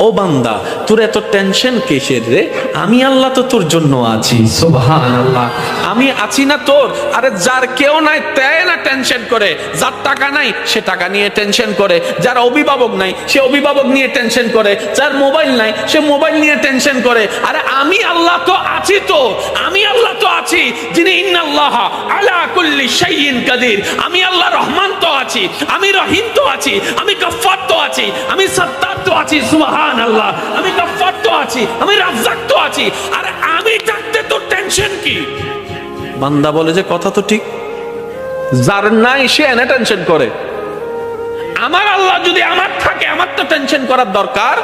ও বান্দা, তোর এত টেনশন কিসের রে? আমি আল্লাহ তো তোর জন্য আছি। সুবহানাল্লাহ, আমি আছি না তোর? আরে যার কেউ নাই তাই না টেনশন করে, যার টাকা নাই সে টাকা নিয়ে টেনশন করে, যার অভিভাবক নাই সে অভিভাবক নিয়ে টেনশন করে, যার মোবাইল নাই সে মোবাইল নিয়ে টেনশন করে। আরে আমি আল্লাহ তো আছি, তো আমি আল্লাহ তো আছি, যিনি ইন্নাল্লাহ আলা কুল্লি শাইইন কাদির। আমি আল্লাহ রহমান তো আছি, আমি রহিম তো আছি, আমি গফফার তো আছি, আমি সত্তার তো আছি। সুবহানাল্লাহ, আমি গফফার তো আছি, আমি রাজ্জাক তো আছি। আরে আমি থাকতে তোর টেনশন কি? বান্দা বলে যে কথা তো ঠিক, যার নাই সে এনে টেনশন করে। আমার আল্লাহ যদি আমার থাকে, আমার তো টেনশন করার দরকার।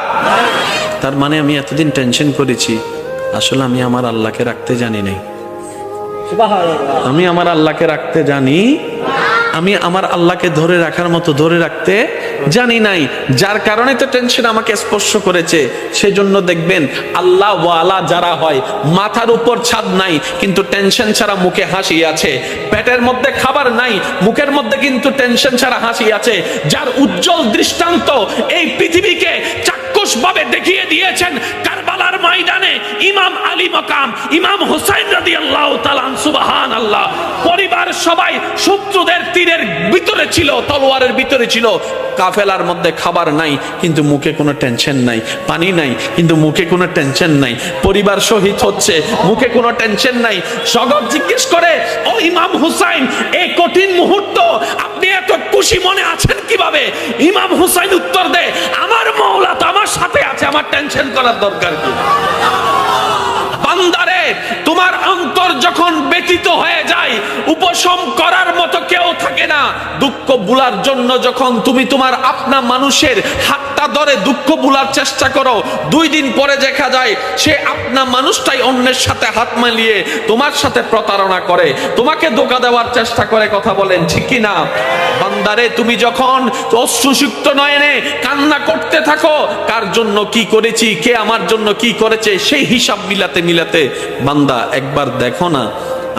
তার মানে আমি এতদিন টেনশন করেছি, আসলে আমি আমার আল্লাহকে রাখতে জানি নাই। আমি আমার আল্লাহকে রাখতে জানি, আমি আমার আল্লাহকে ধরে রাখার মতো ধরে রাখতে জানি নাই, যার কারণে তো টেনশন আমাকে স্পর্শ করেছে। সেজন্য দেখবেন আল্লাহ ওয়ালা যারা হয়, মাথার উপর ছাদ নাই কিন্তু টেনশন ছাড়া মুখে হাসি আছে, পেটের মধ্যে খাবার নাই মুখের মধ্যে কিন্তু টেনশন ছাড়া হাসি আছে, যার উজ্জ্বল দৃষ্টান্ত এই পৃথিবীকে চাক্ষুষ ভাবে দেখিয়ে দিয়েছেন কারবালার ময়দানে ইমাম আলী মাকাম ইমাম হুসাইন রাদিয়াল্লাহু তাআলা। সুবহানাল্লাহ, পরিবার সবাই শত্রুদের তীরের ভিতরে ছিল, তলোয়ারের ভিতরে ছিল, কাফেলার মধ্যে খাবার নাই কিন্তু মুখে কোনো টেনশন নাই, পানি নাই কিন্তু মুখে কোনো টেনশন নাই, পরিবার শহীদ হচ্ছে মুখে কোনো টেনশন নাই। জগৎ জিজ্ঞেস করে, ও ইমাম হুসাইন, এই কঠিন মুহূর্ত আপনি এত খুশি মনে আছেন কিভাবে? ইমাম হুসাইন উত্তর দেয়, আমার মওলা তো আমার সাথে আছে, আমার টেনশন করার দরকার কি? বান্দারে, তোমার অন্তর যখন ব্যতীত হয়ে যায়, উপশম করার মতো কেউ থাকে না। দুঃখ ভুলার জন্য যখন তুমি তোমার আপনা মানুষের হাতটা ধরে দুঃখ ভুলার চেষ্টা করো, 2 দিন পরে দেখা যায় সে আপনা মানুষটাই অন্যের সাথে হাত মিলিয়ে তোমার সাথে প্রতারণা করে, তোমাকে ধোঁকা দেওয়ার চেষ্টা করে। কথা বলেন ঠিক কি না? বান্দারে, তুমি যখন অশ্রুসিক্ত নয়নে কান্না করতে থাকো, কার জন্য কি করেছি, কে আমার জন্য কি করেছে, সেই হিসাব মিলাতে মিলাতে বান্দা একবার দেখো না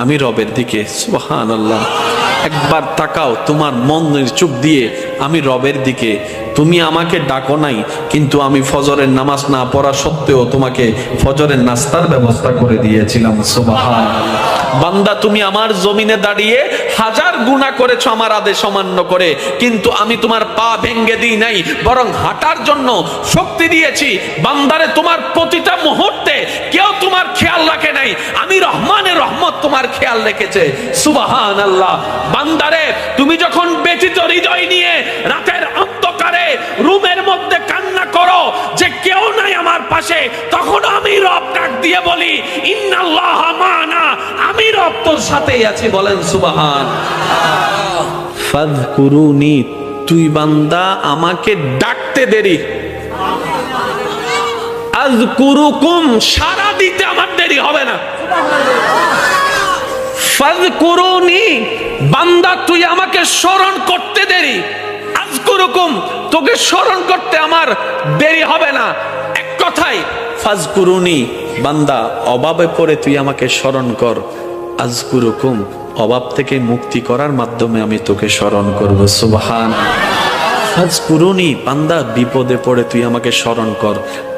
আমি রবের দিকে। সুবহানাল্লাহ, একবার তাকাও তোমার মনের চোখ দিয়ে আমি রবের দিকে। তুমি আমাকে ডাকো নাই কিন্তু আমি ফজরের নামাজ না পড়া সত্ত্বেও তোমাকে ফজরের নাস্তার ব্যবস্থা করে দিয়েছিলাম। সুবহানাল্লাহ, বান্দা তুমি আমার জমিনে দাঁড়িয়ে 1000 গুনাহ করেছো আমার আদেশ অমান্য করে, কিন্তু আমি তোমার পা ভেঙে দিই নাই, বরং হাঁটার জন্য শক্তি দিয়েছি। বান্দারে, তোমার প্রতিটা মুহূর্তে কেউ তোমার খেয়াল রাখে নাই, আমি রহমানের রহমত তোমার খেয়াল রেখেছে। সুবহানাল্লাহ, বান্দারে, তুমি যখন ব্যথিত হৃদয় নিয়ে রাতের অন্ধকারে রুমের মধ্যে কান্না করো যে কেউ নাই আমার পাশে, তখন আমি রব ডাক দিয়ে বলি, ইন্নাল্লাহ মা'না, আমি রব তোর সাথেই আছি। বলেন সুবহান। ফাযকুরুনি, তুই বান্দা আমাকে ডাকতে দেরি, আযকুরুকুম, সারা দিতে আমার দেরি হবে না। ফাযকুরুনি, বান্দা তুই আমাকে স্মরণ করতে দেরি, আযকুরুকুম, তোকে স্মরণ করতে আমার দেরি হবে না। এক কথায় ফাযকুরুনি, বান্দা অভাবে পড়ে তুই আমাকে স্মরণ কর, আযকুরুকুম, অভাব থেকে মুক্তি করার মাধ্যমে আমি তোকে স্মরণ করব। সুবহানাল্লাহ, ফাযকুরুনি, বান্দা বিপদে পড়ে তুই আমাকে স্মরণ কর,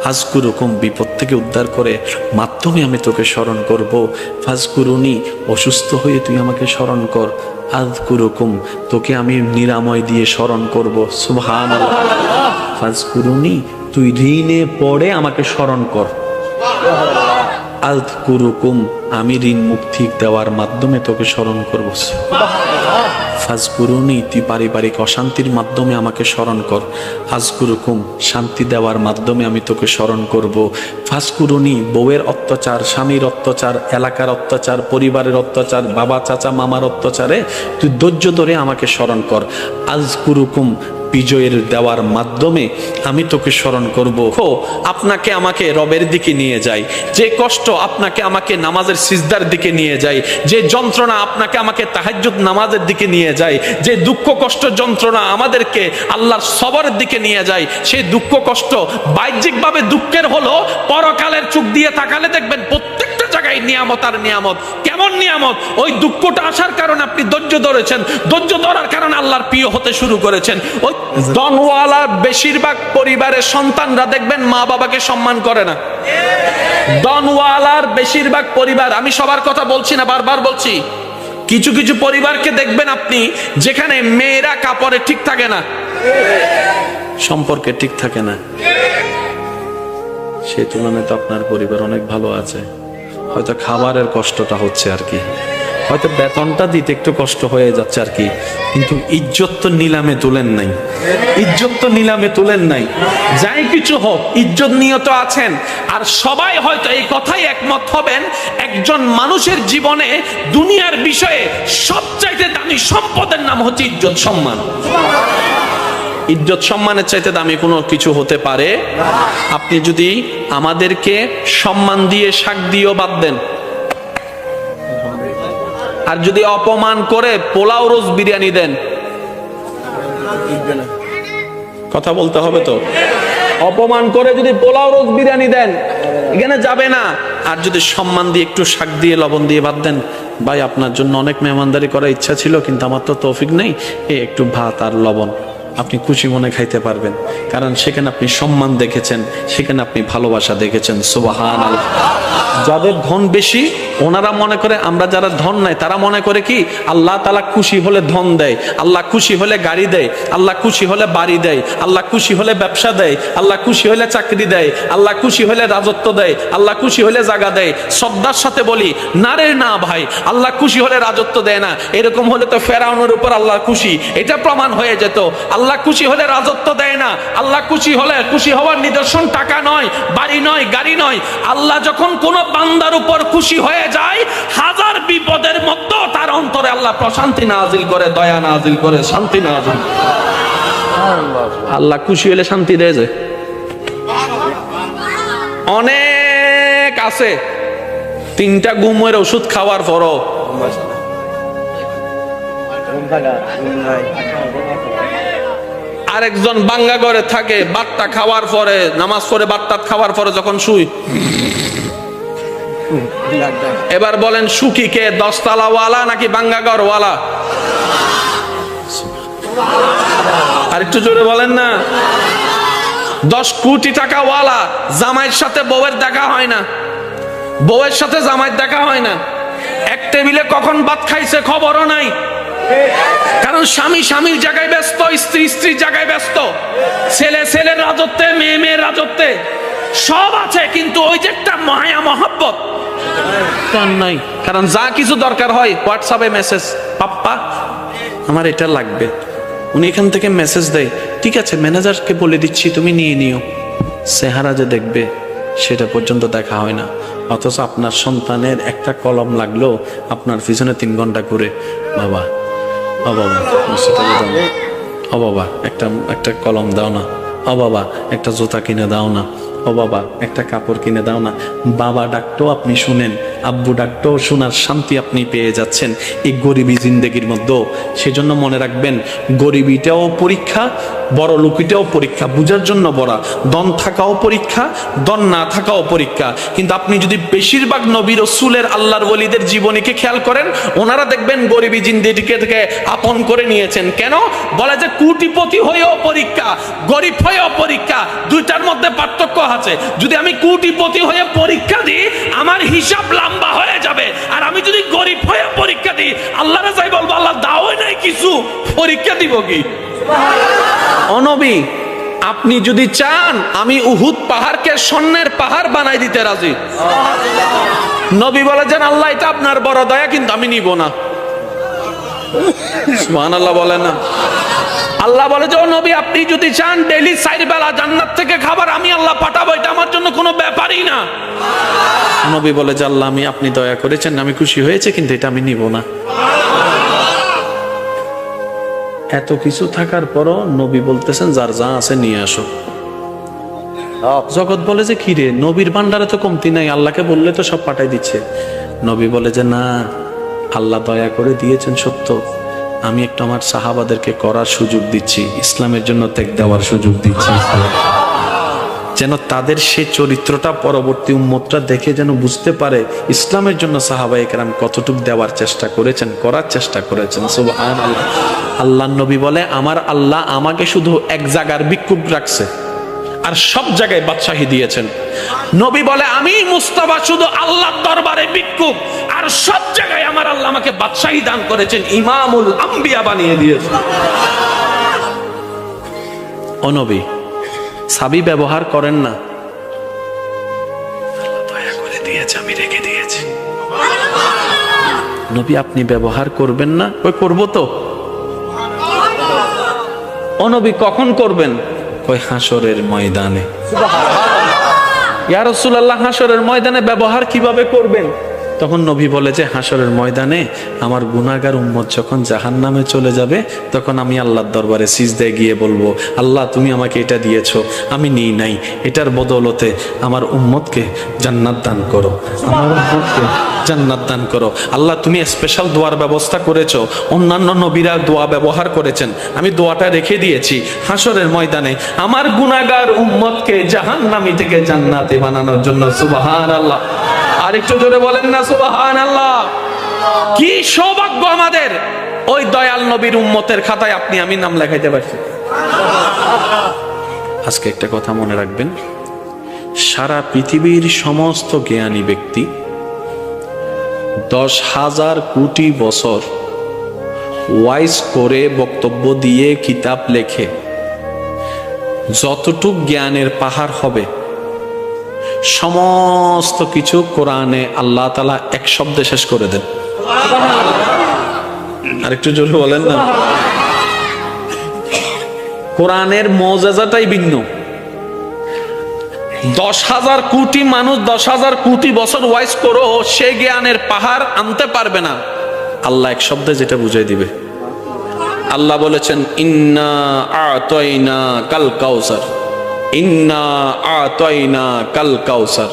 আযকুরুকুম, বিপদ থেকে উদ্ধার করে মাধ্যমে আমি তোকে স্মরণ করব। ফাযকুরুনি, অসুস্থ হয়ে তুই আমাকে স্মরণ কর, আযকুরুকুম, তোকে আমি নিরাময় দিয়ে স্মরণ করব। সুবহানাল্লাহ, ফাযকুরুনি, তুই ঋণে পড়ে আমাকে স্মরণ কর, আযকুরুকুম, আমি ঋণ মুক্তি দেওয়ার মাধ্যমে তোকে স্মরণ করব। ফাযকুরুনি, তুই পারিবারিক অশান্তির মাধ্যমে আমাকে স্মরণ কর, আযকুরুকুম, শান্তি দেওয়ার মাধ্যমে আমি তোকে স্মরণ করব। ফাযকুরুনি, বউয়ের অত্যাচার, স্বামীর অত্যাচার, এলাকার অত্যাচার, পরিবারের অত্যাচার, বাবা চাচা মামার অত্যাচারে তুই ধৈর্য ধরে আমাকে স্মরণ কর, আযকুরুকুম, বিজয়ের দেওয়ার মাধ্যমে আমি তোকে স্মরণ করব। আপনাকে আমাকে রবের দিকে নিয়ে যায়, যে কষ্ট আপনাকে আমাকে নামাজের সিজদার দিকে নিয়ে যায়, যে যন্ত্রণা আপনাকে আমাকে তাহাজ্জুদ নামাজের দিকে নিয়ে যায়, যে দুঃখ কষ্ট যন্ত্রণা আমাদেরকে আল্লাহর সবরের দিকে নিয়ে যায়, সেই দুঃখ কষ্ট বাহ্যিকভাবে দুঃখের হলো, পরকালের চোখ দিয়ে তাকালে দেখবেন প্রত্যেকটা জায়গায় জায়গায় নিয়ামত আর নিয়ামত। কেমন নিয়ামত? ওই দুঃখটা আসার কারণে আপনি ধৈর্য ধরেছেন, ধৈর্য ধরার কারণে আল্লাহর প্রিয় হতে শুরু করেছেন। ওই ধনওয়ালা বেশিরভাগ পরিবারের সন্তানরা দেখবেন মা বাবাকে সম্মান করে না। ধনওয়ালার বেশিরভাগ পরিবার, আমি সবার কথা বলছি না, বারবার বলছি, কিছু কিছু পরিবারকে দেখবেন আপনি যেখানে মেয়েরা কাপড়ে ঠিক থাকে না, সম্পর্কে ঠিক থাকে না, সেই তুলনায় তো আপনার পরিবার অনেক ভালো আছে। হয়তো খাবারের কষ্টটা হচ্ছে আর কি, হয়তো বেতনটা দিতে একটু কষ্ট হয়ে যাচ্ছে আর কি, কিন্তু ইজ্জত তো নিলামে তুলেন নাই, ইজ্জত তো নিলামে তুলেন নাই। যাই কিছু হোক, ইজ্জত নিয়ে তো আছেন। আর সবাই হয়তো এই কথাই একমত হবেন, একজন মানুষের জীবনে দুনিয়ার বিষয়ে সবচাইতে দামি সম্পদের নাম হচ্ছে ইজ্জত সম্মান। ইজ্জত সম্মানের চাইতে দামি কোনো কিছু হতে পারে? আপনি যদি আমাদেরকে সম্মান দিয়ে শাক দিয়েও বাদ দেন, আর যদি অপমান করে পোলাও রোজ বিরিয়ানি দেন, কথা বলতে হবে তো, অপমান করে যদি পোলাও রোজ বিরিয়ানি দেন এখানে যাবে না। আর যদি সম্মান দিয়ে একটু শাক দিয়ে লবণ দিয়ে বাদ দেন, ভাই আপনার জন্য অনেক মেহমানদারি করার ইচ্ছা ছিল কিন্তু আমার তো তৌফিক নেই, একটু ভাত আর লবণ, আপনি খুশি মনে খাইতে পারবেন, কারণ সেখানে আপনি সম্মান দেখেছেন, সেখানে আপনি ভালোবাসা দেখেছেন। সুবহানাল্লাহ। যাদের ধন বেশি ওনারা মনে করে, আমরা যারা ধন নাই তারা মনে করে কি আল্লাহ তাআলা খুশি হলে ধন দেয়, আল্লাহ খুশি হলে গাড়ি দেয়, আল্লাহ খুশি হলে বাড়ি দেয়, আল্লাহ খুশি হলে ব্যবসা দেয়, আল্লাহ খুশি হলে চাকরি দেয়, আল্লাহ খুশি হলে রাজত্ব দেয়, আল্লাহ খুশি হলে জায়গা দেয়। শ্রদ্ধার সাথে বলি, না রে না ভাই, আল্লাহ খুশি হলে রাজত্ব দেয় না। এরকম হলে তো ফেরাউনের উপর আল্লাহ খুশি, এটা প্রমাণ হয়ে যেত। আল্লাহ খুশি হলে রাজত্ব দেয় না। আল্লাহ খুশি হলে, খুশি হওয়ার নিদর্শন টাকা নয়, বাড়ি নয়, গাড়ি নয়। আল্লাহ যখন কোন বান্দার উপর খুশি হয়ে যায়, হাজার বিপদের মধ্যে তার অন্তরে আল্লাহ প্রশান্তি নাজিল করে, দয়া নাজিল করে, শান্তি নাজিল। আল্লাহ খুশি হলে শান্তি দেয় যে অনেক আছে, 3টা ঘুমের ওষুধ খাওয়ার পরও আরেকজন বাঙ্গা ঘরে থাকে, বাট্টা খাওয়ার পরে, নামাজ পড়ে বাট্টা খাওয়ার পরে যখন শুই, এবার বলেন সুখী কে, 10 তলা ওয়ালা নাকি বাঙ্গা ঘর ওয়ালা? আর একটু জোরে বলেন না। 10 কোটি টাকা ওয়ালা, জামাইয়ের সাথে বউয়ের দেখা হয় না, বউয়ের সাথে জামাইয়ের দেখা হয় না, এক টেবিলে কখন ভাত খাইছে খবরও নাই, কারণ স্বামী স্বামীর জায়গায় ব্যস্ত, স্ত্রী স্ত্রীর জায়গায় ব্যস্ত, ছেলে ছেলের রাজত্বে, মেয়ে মেয়ের রাজত্বে, সব আছে কিন্তু ওই যে একটা মায়া মহব্বত নাই। কারণ যা কিছু দরকার হয় হোয়াটসঅ্যাপে মেসেজ, পাপ্পা আমার এটা লাগবে, উনি এখান থেকে মেসেজ দেয়, ঠিক আছে ম্যানেজারকে বলে দিচ্ছি তুমি নিয়ে নিও, চেহারা যে দেখবে সেটা পর্যন্ত দেখা হয় না। অথচ আপনার সন্তানের একটা কলম লাগলো আপনার পিছনে 3 ঘন্টা করে, বাবা ও বাবা ও বাবা একটা কলম দাও না, ও বাবা একটা জুতা কিনে দাও না, ও বাবা একটা কাপড় কিনে দাও না। বাবা ডাকতেও আপনি শুনেন, আব্বু ডাকতেও শোনার শান্তি আপনি পেয়ে যাচ্ছেন এই গরিবী জিন্দেগির মধ্যে। সেজন্য মনে রাখবেন, গরিবিটাও পরীক্ষা, বড় লোকিটাও পরীক্ষা, বুঝার জন্য বড়, দন থাকাও পরীক্ষা, দন না থাকাও পরীক্ষা। কিন্তু আপনি যদি বেশিরভাগ নবী রাসূলের, আল্লাহর ওলিদের জীবনীকে খেয়াল করেন, ওনারা দেখবেন গরিবী জিন্দেগিকে থেকে আপন করে নিয়েছেন। কেন? বলে যে কোটিপতি হয়েও পরীক্ষা, গরিব হয়েও পরীক্ষা, দুইটার মধ্যে পার্থক্য আছে। যদি আমি কোটিপতি হয়ে পরীক্ষা দিই আমার হিসাব লম্বা হয়ে যাবে, আর আমি যদি গরিব হয়ে পরীক্ষা দিই আল্লাহরে যাই বলবো আল্লাহ দাও নাই কিছু, পরীক্ষা দিব কি? ও নবী, আপনি যদি চান আমি উহুদ পাহাড়কে স্বর্ণের পাহাড় বানাই দিতে রাজি। নবী বলেছেন আল্লাহ এটা আপনার বড় দয়া, কিন্তু আমি নিব না। সুবহানাল্লাহ বলেন না। আল্লাহ বলে যে ও নবী আপনি যদি চান ডেইলি 4 বেলা জান্নাত থেকে খাবার আমি আল্লাহ পাঠাবো, এটা আমার জন্য কোনো ব্যাপারই না। নবী বলে যে আল্লাহ আমি, আপনি দয়া করেছেন, আমি খুশি হয়েছে, কিন্তু এটা আমি নিব না। এত কিছু থাকার পরও নবী বলতেছেন যার যা আছে নিয়ে আসো। জগৎ বলে যে কি রে, নবীর ভান্ডারে তো কমতি নাই, আল্লাহকে বললে তো সব পাঠাই দিচ্ছে। নবী বলে যে না, আল্লাহ দয়া করে দিয়েছেন সত্য, আমি একটু আমার সাহাবাদেরকে করার সুযোগ দিচ্ছি, ইসলামের জন্য ত্যাগ দেওয়ার সুযোগ দিচ্ছি। যেন তাদের সেই চরিত্রটা পরবর্তী উম্মতরা দেখে যেন বুঝতে পারে ইসলামের জন্য সাহাবায়ে কেরাম কতটুকু দেওয়ার চেষ্টা করেছেন, করার চেষ্টা করেছেন। সুবহানাল্লাহ। আল্লাহর নবী বলে, আমার আল্লাহ আমাকে শুধু এক জায়গার ভিক্ষুক রাখছে আর সব জায়গায় বাদশাহী দিয়েছেন। নবী বলে, আমি মুস্তাফা শুধু আল্লাহর দরবারে ভিক্ষুক আর সব জায়গায় আমার আল্লাহ আমাকে বাদশাহী দান করেছেন, ইমামুল আম্বিয়া বানিয়ে দিয়েছেন। ও নবী, সাবি ব্যবহার করেন না, দয়া করে দিয়েছে, আমি রেখে দিয়েছি। নবী আপনি ব্যবহার করবেন না? ওই করবো তো। ও নবী কখন করবেন? ওই হাসরের ময়দানে। ইয়া রাসূলুল্লাহ, হাসরের ময়দানে ব্যবহার কিভাবে করবেন? তখন নবী বলে যে হাসরের ময়দানে আমার গুনাহগার উম্মত যখন জাহান্নামে চলে যাবে, তখন আমি আল্লাহর দরবারে সিজদায় গিয়ে বলবো, আল্লাহ তুমি আমাকে এটা দিয়েছো, আমি নিই নাই, এটার বদৌলতে আমার উম্মতকে জান্নাত দান করো, আমার উম্মতকে জান্নাত দান করো। আল্লাহ তুমি স্পেশাল দোয়ার ব্যবস্থা করেছো, অন্যান্য নবীরা দোয়া ব্যবহার করেছেন, আমি দোয়াটা রেখে দিয়েছি। হাসরের ময়দানে আমার গুনাহগার উম্মতকে জাহান্নামী থেকে জান্নাতে বানানোর জন্য। সুবহানাল্লাহ। আর একটু জোরে বলেন না সুবহানাল্লাহ। কি সৌভাগ্য আমাদের, ওই দয়াল নবীর উম্মতের খাতায় আপনি আমি নাম লেখাইতে পারছি। আজকে একটা কথা মনে রাখবেন, সারা পৃথিবীর সমস্ত জ্ঞানী ব্যক্তি 10,000 কোটি বছর ওয়াইজ করে বক্তব্য দিয়ে কিতাব লেখে যতটুক জ্ঞানের পাহাড় হবে, সমস্ত কিছু কোরআনে আল্লাহ তাআলা এক শব্দে শেষ করে দেন। আর একটু জোরে বলেন না। কোরআনের মুজিজাটাই ভিন্ন। 10,000 কোটি মানুষ 10,000 কোটি বছর ওয়াইজ করো, সে জ্ঞানের পাহাড় আনতে পারবে না। আল্লাহ এক শব্দে যেটা বুঝাই দিবে। আল্লাহ বলেছেন, ইন্না আতাইনা কাল কাউসার, ইন্না আতাইনা কাল কাউসার।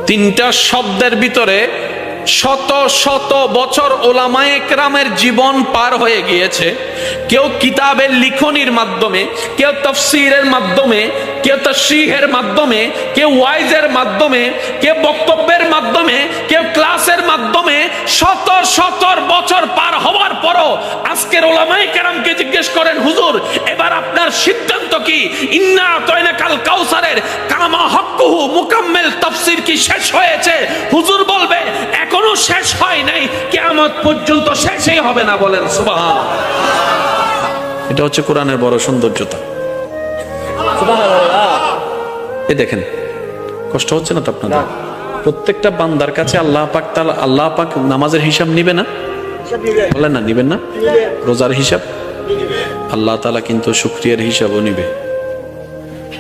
তিনটা শব্দের ভিতরে শত শত বছর ওলামায়ে কেরামের জীবন পার হয়ে গিয়েছে। কেউ কিতাবের লিখনির মাধ্যমে, কেউ তাফসীরের মাধ্যমে, কেউ তাশরীহের মাধ্যমে, কেউ ওয়াইজের মাধ্যমে, কেউ বক্তব্যের মাধ্যমে, কেউ ক্লাসের মাধ্যমে শত শত বছর পার হওয়ার পরও আজকের ওলামায়ে কেরামকে জিজ্ঞেস করেন, হুজুর এবার আপনার সিদ্ধান্ত কি? ইন্না আতাইনা কাল কাউসারের কামা হক্কুহু মুকাম্মিল তাফসীর কি শেষ হয়েছে? হুজুর বলবে এখনো শেষ হয় নাই, কিয়ামত পর্যন্ত শেষই হবে না। বলেন সুবহানাল্লাহ। এটা হচ্ছে কোরআনের বড় সৌন্দর্যতা। সুবহানাল্লাহ। এই দেখেন, কষ্ট হচ্ছে না তো আপনাদের? প্রত্যেকটা বান্দার কাছে আল্লাহ পাক নামাজের হিসাব নিবে না? বলেন না, নিবেন না? রোজার হিসাব আল্লাহ তাআলা কিন্তু শুকরিয়ার হিসাবও নিবে।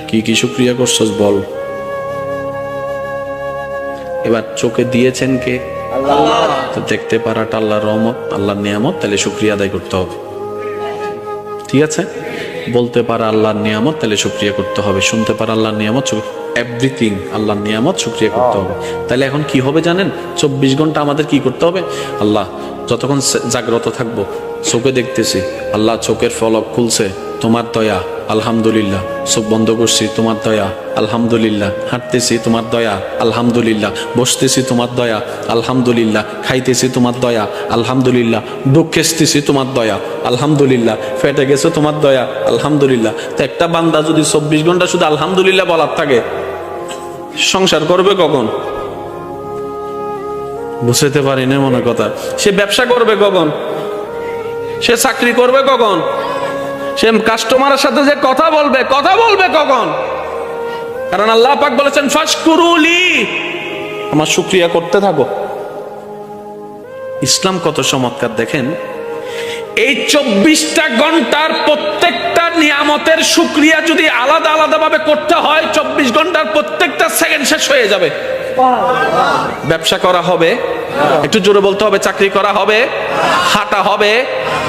কি কি শুকরিয়া করছস বল। এবার চোখে দিয়েছেন কে? আল্লাহ। তো দেখতে পারাটা আল্লাহর রহমত, আল্লাহর নিয়ামত, তাহলে শুকরিয়া আদায় করতে হবে। ঠিক আছে? বলতে পারা আল্লাহর নিয়ামত, তাহলে শুকরিয়া করতে হবে। শুনতে পারা আল্লাহর নিয়ামত, এভরিথিং আল্লাহর নিয়ামত, শুকরিয়া করতে হবে। তাহলে এখন কি হবে জানেন? 24 ঘন্টা আমাদের কি করতে হবে? আল্লাহ, যতক্ষণ জাগ্রত থাকবো, চোখে দেখতেছি, আল্লাহ চোখের ফলক খুলছে, তোমার দয়া, আলহামদুলিল্লাহ। চোখ বন্ধ করছি, তোমার দয়া, আলহামদুলিল্লাহ। হাঁটতেছি, তোমার দয়া, আলহামদুলিল্লাহ। বসতেছি, তোমার দয়া, আলহামদুলিল্লাহ। খাইতেছি, তোমার দয়া, আলহামদুলিল্লাহ। বুক খেসতেছি, তোমার দয়া, আলহামদুলিল্লাহ। ফেটে গেছে, তোমার দয়া, আলহামদুলিল্লাহ। তো একটা বান্দা যদি 24 ঘন্টা শুধু আলহামদুলিল্লাহ বলার থাকে, সংসার করবে কখন? বুঝতে পারি না মনে কথা। সে ব্যবসা করবে কখন? সে চাকরি করবে কখন? সে কাস্টমারের সাথে যে কথা বলবে কখন? কারণ আল্লাহ পাক বলেছেন, ফাশকুরুলি, আমার শুকরিয়া করতে থাকো। ইসলাম কত চমৎকার দেখেন। এই 24টা ঘন্টার প্রত্যেকটা নিয়ামতের শুকরিয়া যদি আলাদা আলাদা ভাবে করতে হয়, 24 ঘন্টার প্রত্যেকটা সেকেন্ড শেষ হয়ে যাবে। ব্যবসা করা হবে, একটু জোরে বলতে হবে, চাকরি করা হবে, হাঁটা হবে,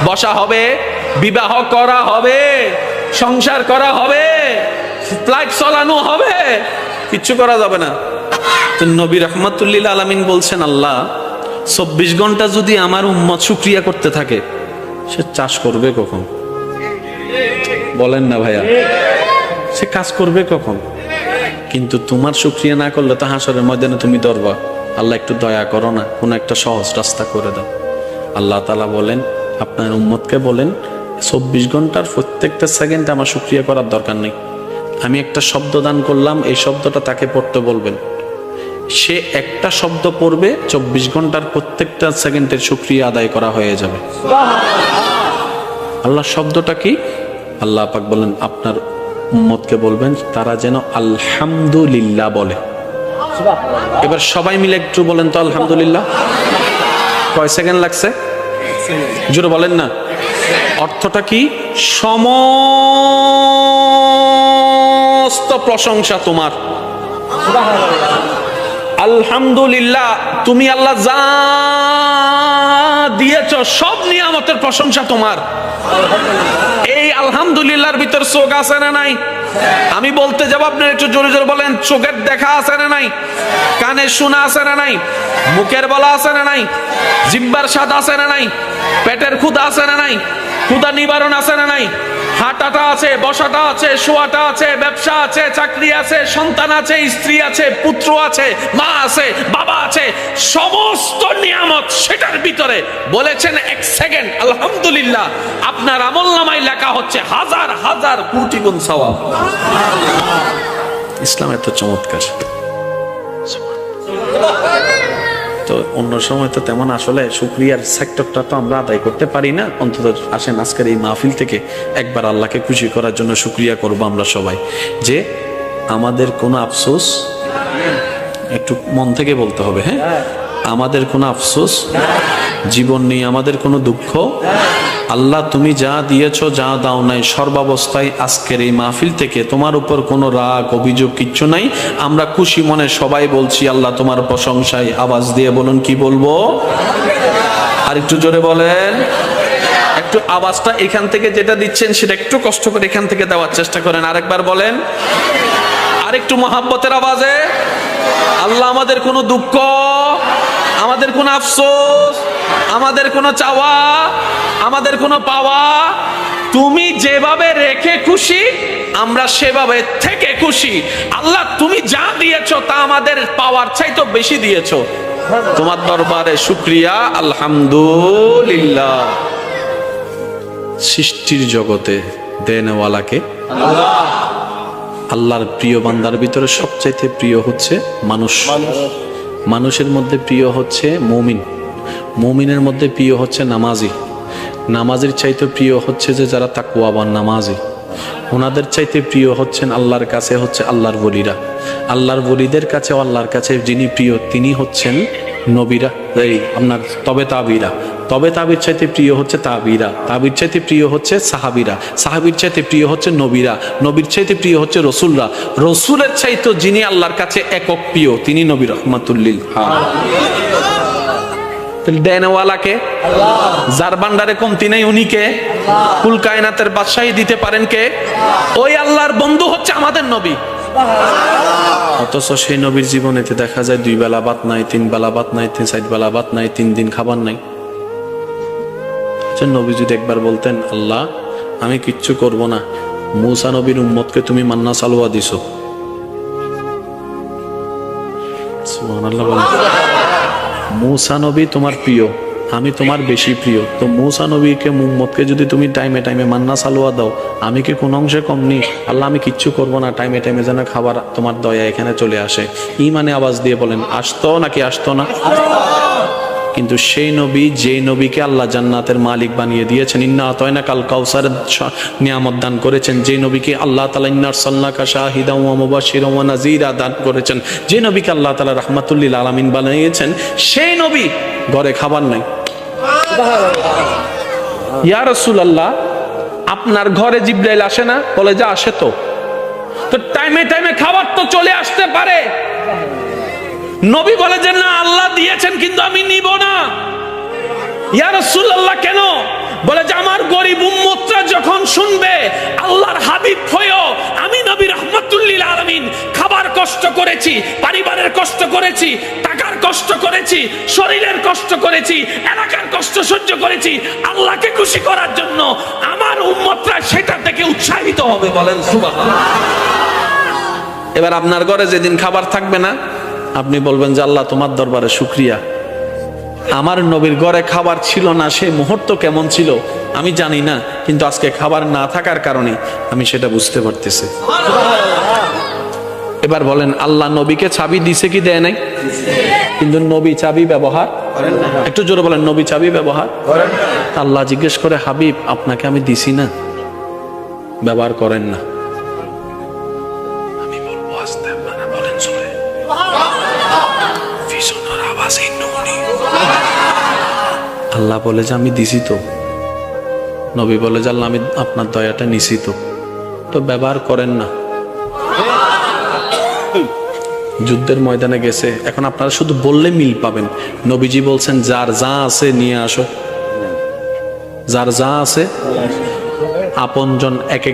বসা হবে, বিবাহ করা হবে, সংসার করা হবে, ফ্লাইট চালানো হবে, কিচ্ছু করা যাবে না। তো নবী রাহমাতুল লিল আলামিন বলছেন, আল্লাহ 24 ঘন্টা যদি আমার উম্মত শুকরিয়া করতে থাকে, সে চাষ করবে কখন? বলেন না ভাইয়া, সে কাজ করবে কখন? কিন্তু তোমার শুকরিয়া না করলে তো হাসরের ময়দানে তুমি ধরবা। আল্লাহ একটু দয়া করো না, কোনো একটা সহজ রাস্তা করে দাও। আল্লাহ তাআলা বলেন, আপনার উম্মতকে বলেন 24 ঘন্টার প্রত্যেকটা সেকেন্ডে আমার শুকরিয়া করার দরকার নেই। আমি একটা শব্দ দান করলাম, এই শব্দটা তাকে পড়তে বলবেন, সে একটা শব্দ পড়বে, 24 ঘন্টার প্রত্যেকটা সেকেন্ডের শুকরিয়া আদায় করা হয়ে যাবে। আল্লাহ শব্দটা কি? আল্লাহ পাক বলেন আপনার উম্মতকে বলবেন তারা যেন আলহামদুলিল্লাহ বলে। এবার সবাই মিলে একটু বলেন তো আলহামদুলিল্লাহ। কয় সেকেন্ড লাগছে? জোরে বলেন না। অর্থটা কি? সমস্ত প্রশংসা তোমার। আলহামদুলিল্লাহ, তুমি আল্লাহ যা দিয়েছ সব নিয়ামতের প্রশংসা তোমার। এই আলহামদুলিল্লাহর ভিতর চোখ আছে না নাই? আমি বলতে যাব, আপনার একটু জোরে জোরে বলেন। চোখের দেখা আছে না নাই? কানের শোনা আছে না নাই? মুখের বলা আছে না নাই? জিহ্বার স্বাদ আছে না নাই? পেটের ক্ষুধা আছে না নাই? ক্ষুধা নিবারণ আছে না নাই? হাঁটাটা আছে, বসাটা আছে, শোয়াটা আছে, ব্যবসা আছে, চাকরি আছে, সন্তান আছে, স্ত্রী আছে, পুত্র আছে, মা আছে, বাবা আছে, সমস্ত নিয়ামত সেটার ভিতরে বলেছেন এক সেকেন্ড আলহামদুলিল্লাহ, আপনার আমলনামায় লেখা হচ্ছে হাজার হাজার কোটি গুণ সওয়াব। ইসলাম এত চমৎকার। তো অন্য সময় তো তেমন আসলে শুকরিয়ার সেক্টরটা তো আমরা আদায় করতে পারি না। অন্তত আসেন আজকের এই মাহফিল থেকে একবার আল্লাহকে খুশি করার জন্য শুকরিয়া করব আমরা সবাই, যে আমাদের কোনো আফসোস, একটু মন থেকে বলতে হবে, হ্যাঁ, আমাদের কোনো আফসোস জীবন নেই, আমাদের কোনো দুঃখ। আল্লাহ তুমি যা দিয়েছো, যা দাও নাই, সর্বাবস্থায় আজকের এই মাহফিল থেকে তোমার উপর কোনো রাগ অভিযোগ কিচ্ছু নাই। আমরা খুশি মনে সবাই বলছি আল্লাহ তোমার প্রশংসায়। আওয়াজ দিয়ে বলুন, কি বলবো? আর একটু জোরে বলেন। একটু আওয়াজটা এখান থেকে যেটা দিচ্ছেন সেটা একটু কষ্ট করে এখান থেকে দেওয়ার চেষ্টা করেন। আরেকবার বলেন, আরেকটু মহাব্বতের আওয়াজে। আল্লাহ আমাদের কোনো দুঃখ, আমাদের কোনো আফসোস, আমাদের কোনো চাওয়া, আমাদের কোনো পাওয়া তুমি যেভাবে রেখে খুশি, আমরা সেভাবে থেকে খুশি। আল্লাহ তুমি যা দিয়েছো তা আমাদের পাওয়ার চাইতে বেশি দিয়েছো। তোমার দরবারে শুকরিয়া, আলহামদুলিল্লাহ। সৃষ্টির জগতে দেনওয়ালাকে আল্লাহ। আল্লাহর প্রিয় বান্দার ভিতরে সবচাইতে প্রিয় হচ্ছে মানুষ। মানুষের মধ্যে প্রিয় হচ্ছে মুমিন, মুমিনের মধ্যে প্রিয় হচ্ছে নামাজি, নামাজির চাইতে প্রিয় হচ্ছে যে যারা তাকওয়াবান নামাজি, ওনাদের চাইতে প্রিয় হচ্ছেন আল্লাহর কাছে হচ্ছে আল্লাহর ওলিরা। আল্লাহর ওলিদের কাছে, আল্লাহর কাছে যিনি প্রিয় তিনি হচ্ছেন নবীরা, এই আপনার তবে তাবিরা। তবে তাবির চাইতে প্রিয় হচ্ছে তাবিরা, তাবির চাইতে প্রিয় হচ্ছে সাহাবিরা, সাহাবির চাইতে প্রিয় হচ্ছে নবীরা, নবীর চাইতে প্রিয় হচ্ছে রসুলরা, রসুলের চাইতে যিনি আল্লাহর কাছে একক প্রিয় তিনি নবী রহমাতুল্লিল দেনওয়ালাকে আল্লাহ। যার ভান্ডারে কমতি নেই উনি কে? কুল কায়নাতের বাদশাহী দিতে পারেন কে? ওই আল্লাহর বন্ধু হচ্ছে আমাদের নবী। অথচ সেই নবীর জীবনেতে দেখা যায় 2 বেলা ভাত নাই, 3 বেলা ভাত নাই, 4 বেলা ভাত নাই, 3 দিন খাবার নাই। নবী যদি একবার বলতেন আল্লাহ আমি কিচ্ছু করব না, মূসা নবীর উম্মতকে তুমি মান্না সালওয়া দিছো, সুবহানাল্লাহ বলেন। মূসা নবী তোমার প্রিয়, আমি তোমার বেশি প্রিয়, তো মূসা নবীকে উম্মতকে যদি তুমি টাইমে টাইমে মান্না সালওয়া দাও, আমি কি কোন অংশে কম নেই? আল্লাহ আমি কিচ্ছু করব না, টাইমে টাইমে যেন খাবার তোমার দয়া এখানে চলে আসে। ইমানে আওয়াজ দিয়ে বলেন আসতো নাকি আসতো না? কিন্তু সেই নবী, যে নবীকে আল্লাহ জান্নাতের মালিক বানিয়ে দিয়েছেন, ইন্না আতাইনা কাল কাউসারের নিয়ামত দান করেছেন, যে নবীকে আল্লাহ তাআলা ইন্না আরসালনাকা শাহিদাও ওয়া মুবাশশিরাও ওয়া নাযীরা দান করেছেন, যে নবীকে আল্লাহ তাআলা রাহমাতুল লিল আলামিন বানিয়েছেন, সেই নবী ঘরে খাবার নাই। ইয়া রাসূলুল্লাহ আপনার ঘরে জিবরাইল আসে না? বলে যে আসে। তো টাইমে টাইমে খাবার তো চলে আসতে পারে। নবী বলে যে না আল্লাহ দিয়েছেন কিন্তু আমি নিব না। ইয়া রাসূলুল্লাহ কেন? বলে যে আমার গরিব উম্মতরা যখন শুনবে আল্লাহর হাবিব হয়েও আমি নবী রাহমাতুল লিল আলামিন খাবার কষ্ট করেছি, পরিবারের কষ্ট করেছি, টাকার কষ্ট করেছি, শরীরের কষ্ট করেছি, এলাকার কষ্ট সহ্য করেছি, আল্লাহকে খুশি করার জন্য আমার উম্মতরা সেটা থেকে উৎসাহিত হবে। বলেন সুবহানাল্লাহ। এবার আপনার ঘরে যেদিন খাবার থাকবে না, আপনি বলবেন যে আল্লাহ তোমার দরবারে শুকরিয়া, আমার নবীর ঘরে খাবার ছিল না, সে মুহূর্ত কেমন ছিল আমি জানি না, কিন্তু আজকে খাবার না থাকার কারণে আমি সেটা বুঝতে পারতেছি। এবার বলেন, আল্লাহ নবীকে চাবি দিছে কি দেয় নাই? কিন্তু নবী চাবি ব্যবহার করেন না। একটু জোরে বলেন, নবী চাবি ব্যবহার করেন না। আল্লাহ জিজ্ঞেস করে, হাবিব আপনাকে আমি দিছি না, ব্যবহার করেন না। আমি বলবো আস্তে, আপনারা বলেন জোরে। ভীষণের আওয়াজে নুনি। আল্লাহ বলে যে আমি দিছি তো, নবী বলে যে আল্লাহ আমি আপনার দয়াটা নিছি তো ব্যবহার করেন না। যুদ্ধের ময়দানে গেছে, এখন আপনারা শুধু বললে মিল পাবেন। নবীজি বলছেন যার যা আছে নিয়ে আসো, যার যা আছে। আপনজন এক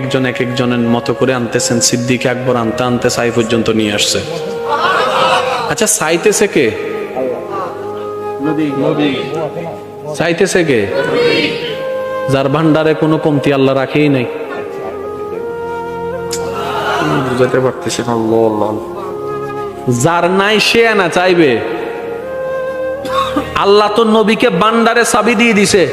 একজনের মতো করে আনতেছেন। সিদ্দিক আকবর আনতে আনতে সাই পর্যন্ত নিয়ে আসছে। আচ্ছা, চাইতেছে কে? চাইতেছে কে? যার ভান্ডারে কোনো কমতি আল্লাহ রাখেই নাই। বুঝাতে পারতেছি না। যার নাই সে না চাইবে। আল্লাহ তো নবীকে ভান্ডারে চাবি দিয়ে দিছে।